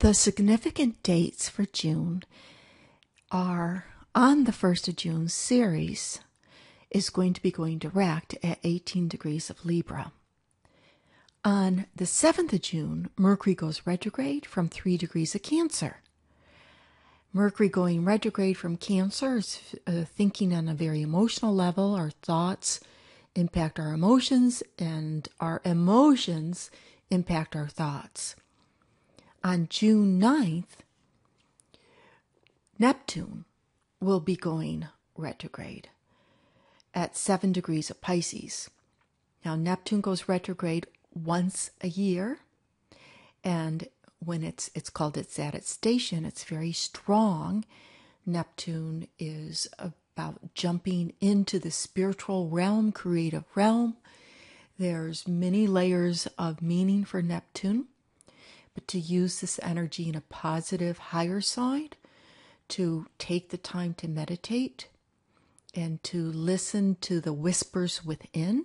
The significant dates for June are on the 1st of June, Ceres is going to be going direct at 18 degrees of Libra. On the 7th of June, Mercury goes retrograde from 3 degrees of Cancer. Mercury going retrograde from Cancer is thinking on a very emotional level. Our thoughts impact our emotions, and our emotions impact our thoughts. On June 9th, Neptune will be going retrograde at 7 degrees of Pisces. Now, Neptune goes retrograde once a year, and when it's called it's at its station, it's very strong. Neptune is about jumping into the spiritual realm, creative realm. There's many layers of meaning for Neptune, but to use this energy in a positive, higher side, to take the time to meditate and to listen to the whispers within,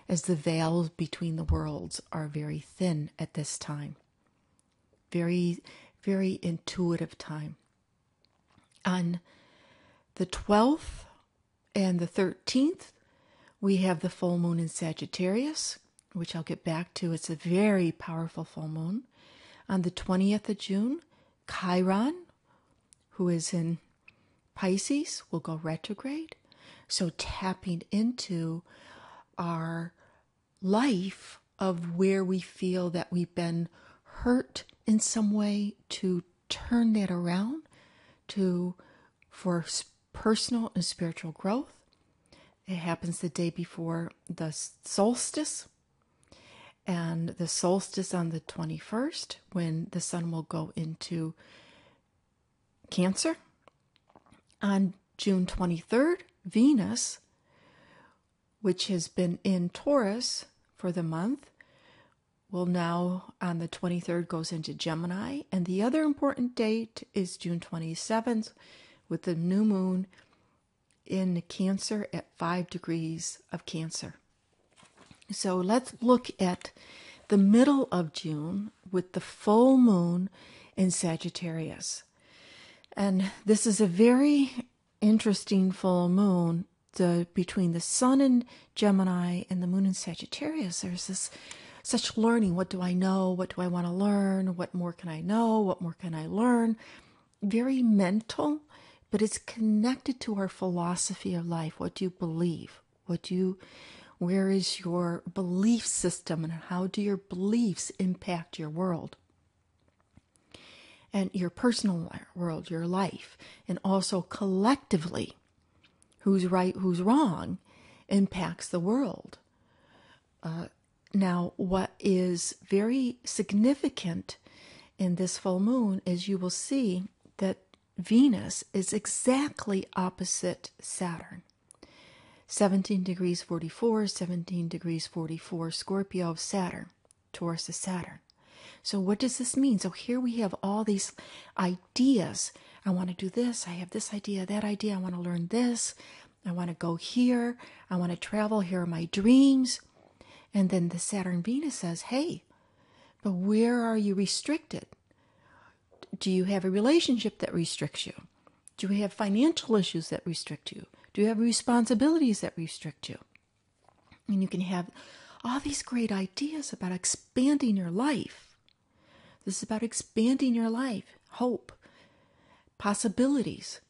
as the veils between the worlds are very thin at this time. Very, very intuitive time. On the 12th and the 13th, we have the full moon in Sagittarius, which I'll get back to. It's a very powerful full moon. On the 20th of June, Chiron, who is in Pisces, will go retrograde. So tapping into our life of where we feel that we've been hurt in some way, to turn that around for personal and spiritual growth. It happens the day before the solstice, and the solstice on the 21st, when the sun will go into Cancer. On June 23rd, Venus, which has been in Taurus for the month, will now on the 23rd goes into Gemini. And the other important date is June 27th, with the new moon in Cancer at 5 degrees of Cancer. So let's look at the middle of June with the full moon in Sagittarius. And this is a very interesting full moon. Between the sun in Gemini and the moon in Sagittarius, there's this such learning. What do I know? What do I want to learn? What more can I know? What more can I learn? Very mental, but it's connected to our philosophy of life. What do you believe? Where is your belief system, and how do your beliefs impact your world? And your personal world, your life, and also collectively, who's right, who's wrong, impacts the world. Now, what is very significant in this full moon is you will see that Venus is exactly opposite Saturn. 17 degrees 44, 17 degrees 44, Scorpio of Saturn, Taurus of Saturn. So what does this mean? So here we have all these ideas. I want to do this. I have this idea, that idea. I want to learn this. I want to go here. I want to travel. Here are my dreams. And then the Saturn Venus says, hey, but where are you restricted? Do you have a relationship that restricts you? Do you have financial issues that restrict you? Do you have responsibilities that restrict you? And you can have all these great ideas about expanding your life. This is about expanding your life, hope, possibilities.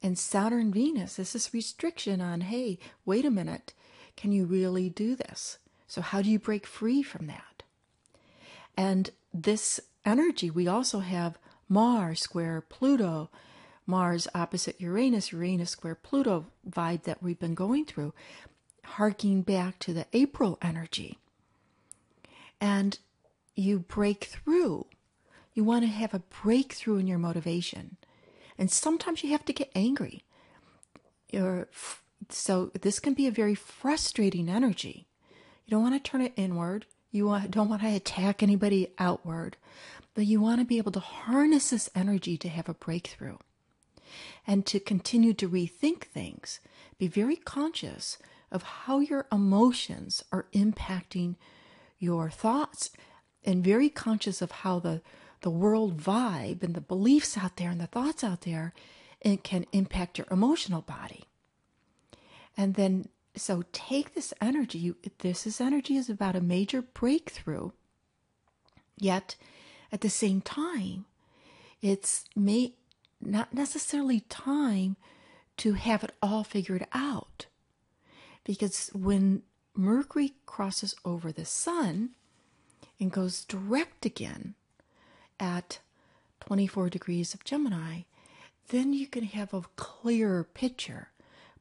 And Saturn Venus is this restriction on, hey, wait a minute, can you really do this? So how do you break free from that? And this energy, we also have Mars square Pluto, Mars opposite Uranus, Uranus square Pluto vibe that we've been going through, harking back to the April energy. And you break through. You want to have a breakthrough in your motivation. And sometimes you have to get angry. So this can be a very frustrating energy. You don't want to turn it inward. You don't want to attack anybody outward. But you want to be able to harness this energy to have a breakthrough. And to continue to rethink things. Be very conscious of how your emotions are impacting your thoughts. And very conscious of how the the world vibe and the beliefs out there and the thoughts out there, it can impact your emotional body. And then, so take this energy. This energy is about a major breakthrough. Yet, at the same time, it's not necessarily time to have it all figured out. Because when Mercury crosses over the Sun and goes direct again at 24 degrees of Gemini, then you can have a clearer picture.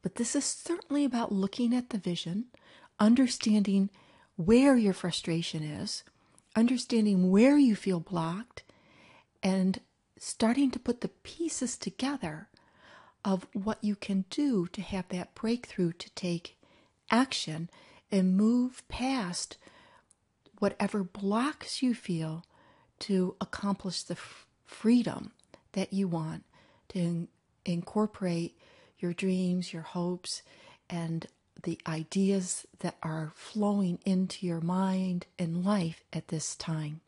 But this is certainly about looking at the vision, understanding where your frustration is, understanding where you feel blocked, and starting to put the pieces together of what you can do to have that breakthrough, to take action and move past whatever blocks you feel to accomplish the freedom that you want, to incorporate your dreams, your hopes, and the ideas that are flowing into your mind and life at this time.